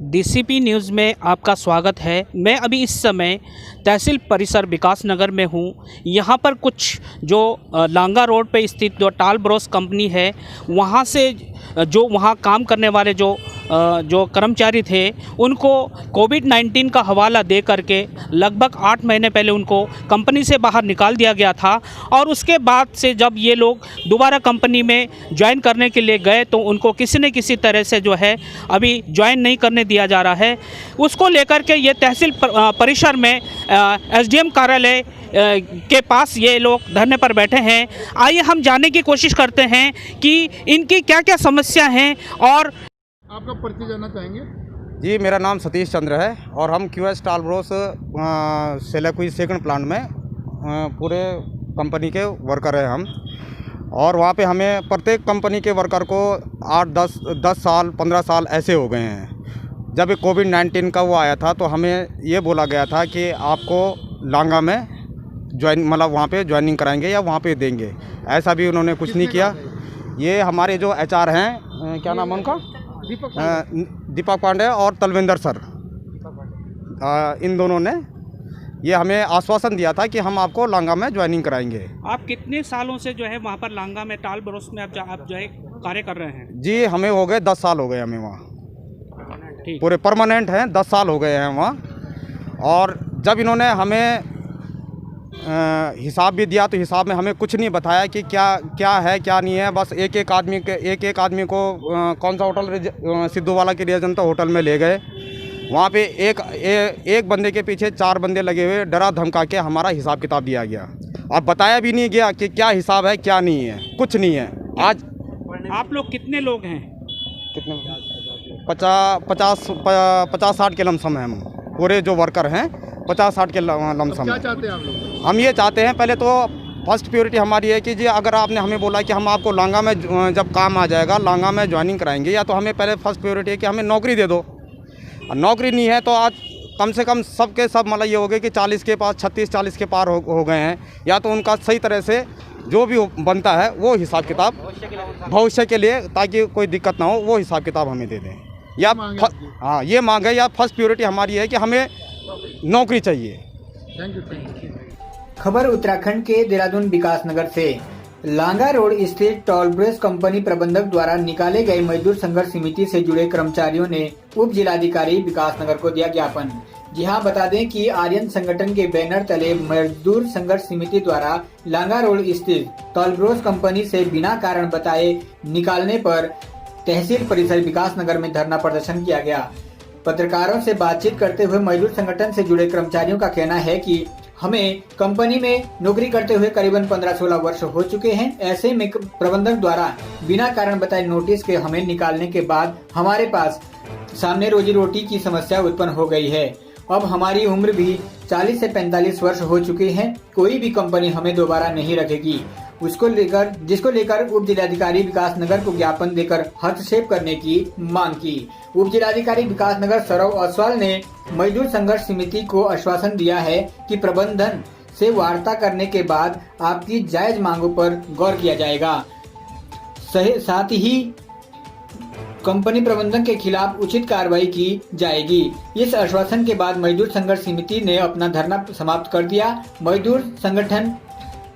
DCP news में आपका स्वागत है। मैं अभी इस समय तहसील परिसर विकास नगर में हूँ। यहाँ पर कुछ जो लांगा रोड पे स्थित जो टाल ब्रोस कंपनी है, वहाँ से जो वहाँ काम करने वाले जो कर्मचारी थे, उनको कोविड-19 का हवाला दे करके लगभग 8 महीने पहले उनको कंपनी से बाहर निकाल दिया गया था। और उसके बाद से जब ये लोग दोबारा कंपनी में ज्वाइन करने के लिए गए तो उनको किसी न किसी तरह से जो है अभी ज्वाइन नहीं करने दिया जा रहा है। उसको लेकर के ये तहसील परिसर में एसडीएम कार्यालय के पास ये लोग धरने पर बैठे हैं। आइए हम जानने की कोशिश करते हैं कि इनकी क्या क्या समस्या हैं। और आपका परिचय जानना चाहेंगे? जी, मेरा नाम सतीश चंद्र है और हम क्यूएस टाल ब्रोस सेलेक्वी सेकंड प्लांट में पूरे कंपनी के वर्कर हैं हम। और वहाँ पे हमें प्रत्येक कंपनी के वर्कर को 8-10 साल 15 साल ऐसे हो गए हैं। जब कोविड-19 का वो आया था तो हमें ये बोला गया था कि आपको लांगा में मतलब वहाँ पे ज्वाइनिंग कराएंगे या वहाँ पे देंगे। ऐसा भी उन्होंने कुछ नहीं किया। ये हमारे जो एचआर हैं, क्या नाम है उनका, दीपक पांडे और तलविंदर सर, इन दोनों ने ये हमें आश्वासन दिया था कि हम आपको लांगा में ज्वाइनिंग कराएंगे। आप कितने सालों से जो है वहाँ पर लांगा में टाल ब्रोस में आप जो है कार्य कर रहे हैं? जी, हमें हो गए 10 साल हो गए हमें वहाँ, पूरे परमानेंट हैं, 10 साल हो गए हैं वहाँ। और जब इन्होंने हमें हिसाब भी दिया तो हिसाब में हमें कुछ नहीं बताया कि क्या है क्या नहीं है। बस एक एक आदमी को कौन सा होटल, सिद्धू वाला के रिजनता होटल में ले गए। वहाँ पे एक बंदे के पीछे 4 बंदे लगे हुए, डरा धमका के हमारा हिसाब किताब दिया गया। अब बताया भी नहीं गया कि क्या हिसाब है क्या नहीं है, कुछ नहीं है। आज आप लोग कितने लोग हैं? कितने 50-60 के लमसम हैं हम, पूरे जो वर्कर हैं 50-60 के लमसम। क्या चाहते हैं आप लोग? हम ये चाहते हैं, पहले तो फर्स्ट प्रायोरिटी हमारी है कि जी अगर आपने हमें बोला कि हम आपको लांगा में जब काम आ जाएगा लांगा में ज्वाइनिंग कराएंगे, या तो हमें पहले फर्स्ट प्रायोरिटी है कि हमें नौकरी दे दो। नौकरी नहीं है तो आज कम से कम सबके सब मतलब ये हो गए कि 40 के पास 36-40 के पार हो गए हैं। या तो उनका सही तरह से जो भी बनता है वो हिसाब किताब भविष्य के लिए, ताकि कोई दिक्कत ना हो, वो हिसाब किताब हमें दे दें। या हाँ, ये मांग है, या फर्स्ट प्रायोरिटी हमारी है कि हमें नौकरी चाहिए। Thank you. खबर उत्तराखंड के देहरादून विकास नगर से। लांगा रोड स्थित टॉल ब्रोस कंपनी प्रबंधक द्वारा निकाले गए मजदूर संघर्ष समिति से जुड़े कर्मचारियों ने उप जिलाधिकारी विकास नगर को दिया ज्ञापन। जी हाँ, बता दें कि आर्यन संगठन के बैनर तले मजदूर संघर्ष समिति द्वारा लांगा रोड स्थित टॉल ब्रोस कंपनी से बिना कारण बताए निकालने पर तहसील परिसर विकास नगर में धरना प्रदर्शन किया गया। पत्रकारों से बातचीत करते हुए मजदूर संगठन से जुड़े कर्मचारियों का कहना है कि हमें कंपनी में नौकरी करते हुए करीबन 15-16 वर्ष हो चुके हैं। ऐसे में प्रबंधक द्वारा बिना कारण बताए नोटिस के हमें निकालने के बाद हमारे पास सामने रोजी रोटी की समस्या उत्पन्न हो गई है। अब हमारी उम्र भी 40 से 45 वर्ष हो चुकी है। कोई भी कंपनी हमें दोबारा नहीं रखेगी। जिसको लेकर उप जिलाधिकारी विकास नगर को ज्ञापन देकर हस्तक्षेप करने की मांग की। उप जिलाधिकारी विकास नगर सौरव ओसवाल ने मजदूर संघर्ष समिति को आश्वासन दिया है कि प्रबंधन से वार्ता करने के बाद आपकी जायज मांगों पर गौर किया जाएगा। साथ ही कंपनी प्रबंधन के खिलाफ उचित कार्रवाई की जाएगी। इस आश्वासन के बाद मजदूर संघर्ष समिति ने अपना धरना समाप्त कर दिया। मजदूर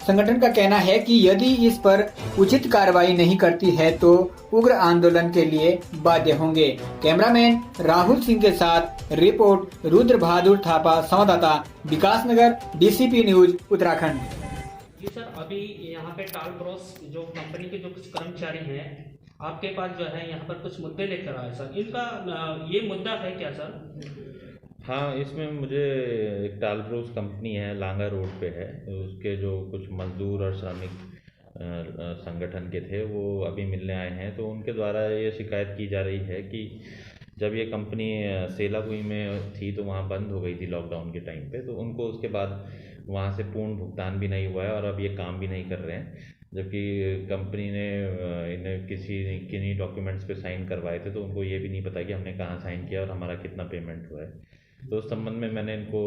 संगठन का कहना है कि यदि इस पर उचित कार्रवाई नहीं करती है तो उग्र आंदोलन के लिए बाध्य होंगे। कैमरामैन राहुल सिंह के साथ रिपोर्ट रुद्र बहादुर थापा, संवाददाता विकास नगर, डीसीपी न्यूज उत्तराखंड। जी सर, अभी यहाँ पे टाल ब्रोस जो कंपनी के जो कुछ कर्मचारी हैं आपके पास जो है यहाँ पर कुछ मुद्दे लेकर आए सर, इनका ये मुद्दा है क्या सर? हाँ, इसमें मुझे एक टाल ब्रोस कंपनी है, लांगा रोड पे है, उसके जो कुछ मजदूर और श्रमिक संगठन के थे वो अभी मिलने आए हैं। तो उनके द्वारा ये शिकायत की जा रही है कि जब ये कंपनी सेलाकुई में थी तो वहाँ बंद हो गई थी लॉकडाउन के टाइम पे, तो उनको उसके बाद वहाँ से पूर्ण भुगतान भी नहीं हुआ है और अब ये काम भी नहीं कर रहे हैं। जबकि कंपनी ने इन्हें किन्हीं डॉक्यूमेंट्स पे साइन करवाए थे, तो उनको ये भी नहीं पता कि हमने कहाँ साइन किया और हमारा कितना पेमेंट हुआ है। तो उस संबंध में मैंने इनको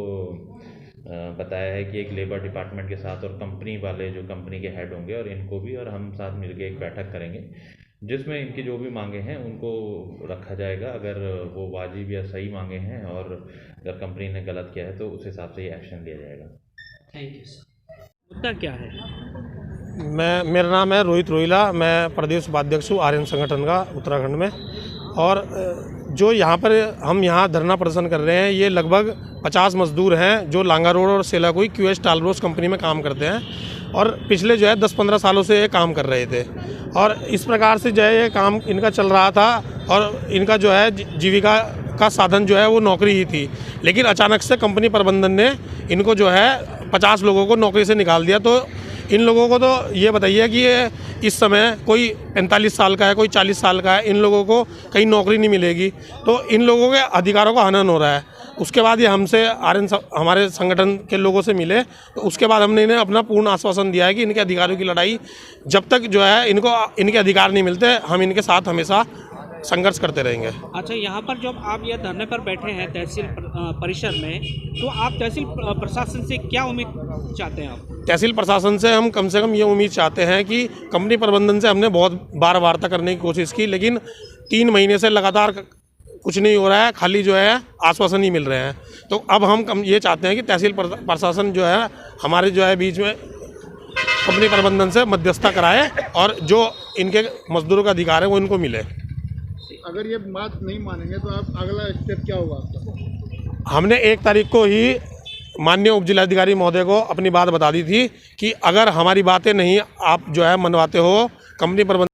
बताया है कि एक लेबर डिपार्टमेंट के साथ और कंपनी वाले जो कंपनी के हेड होंगे और इनको भी और हम साथ मिलकर एक बैठक करेंगे जिसमें इनकी जो भी मांगे हैं उनको रखा जाएगा। अगर वो वाजिब या सही मांगे हैं और अगर कंपनी ने गलत किया है तो उस हिसाब से ही एक्शन लिया जाएगा। Thank you sir. मुद्दा क्या है? मेरा नाम है रोहित रोहिला, मैं प्रदेश उपाध्यक्ष हूँ आर्यन संगठन का उत्तराखंड में। और जो यहाँ पर हम यहाँ धरना प्रदर्शन कर रहे हैं, ये लगभग 50 मजदूर हैं जो लांगा रोड और सेलाकुई QS टालब्रोस कंपनी में काम करते हैं और पिछले जो है 10-15 सालों से ये काम कर रहे थे। और इस प्रकार से जो है ये काम इनका चल रहा था और इनका जो है जीविका का साधन जो है वो नौकरी ही थी। लेकिन अचानक से कंपनी प्रबंधन ने इनको जो है 50 लोगों को नौकरी से निकाल दिया। तो इन लोगों को तो ये बताइए कि ये इस समय कोई 45 साल का है, कोई 40 साल का है, इन लोगों को कहीं नौकरी नहीं मिलेगी। तो इन लोगों के अधिकारों का हनन हो रहा है। उसके बाद ये हमसे हमारे संगठन के लोगों से मिले, तो उसके बाद हमने इन्हें अपना पूर्ण आश्वासन दिया है कि इनके अधिकारों की लड़ाई जब तक जो है इनको इनके अधिकार नहीं मिलते, हम इनके साथ हमेशा संघर्ष करते रहेंगे। अच्छा, यहाँ पर जब आप ये धरने पर बैठे हैं तहसील परिसर में, तो आप तहसील प्रशासन से क्या उम्मीद चाहते हैं आप? तहसील प्रशासन से कम ये उम्मीद चाहते हैं कि कंपनी प्रबंधन से हमने बहुत बार वार्ता करने की कोशिश की, लेकिन 3 महीने से लगातार कुछ नहीं हो रहा है, खाली जो है आश्वासन ही मिल रहे हैं। तो अब हम ये चाहते हैं कि तहसील प्रशासन जो है हमारे जो है बीच में कंपनी प्रबंधन से मध्यस्थता कराए और जो इनके मजदूरों का अधिकार है वो इनको मिले। अगर ये बात नहीं मानेंगे तो आप अगला स्टेप क्या होगा आपका? हमने 1 तारीख को ही माननीय उप जिलाधिकारी महोदय को अपनी बात बता दी थी कि अगर हमारी बातें नहीं आप जो है मनवाते हो कंपनी प्रबंधन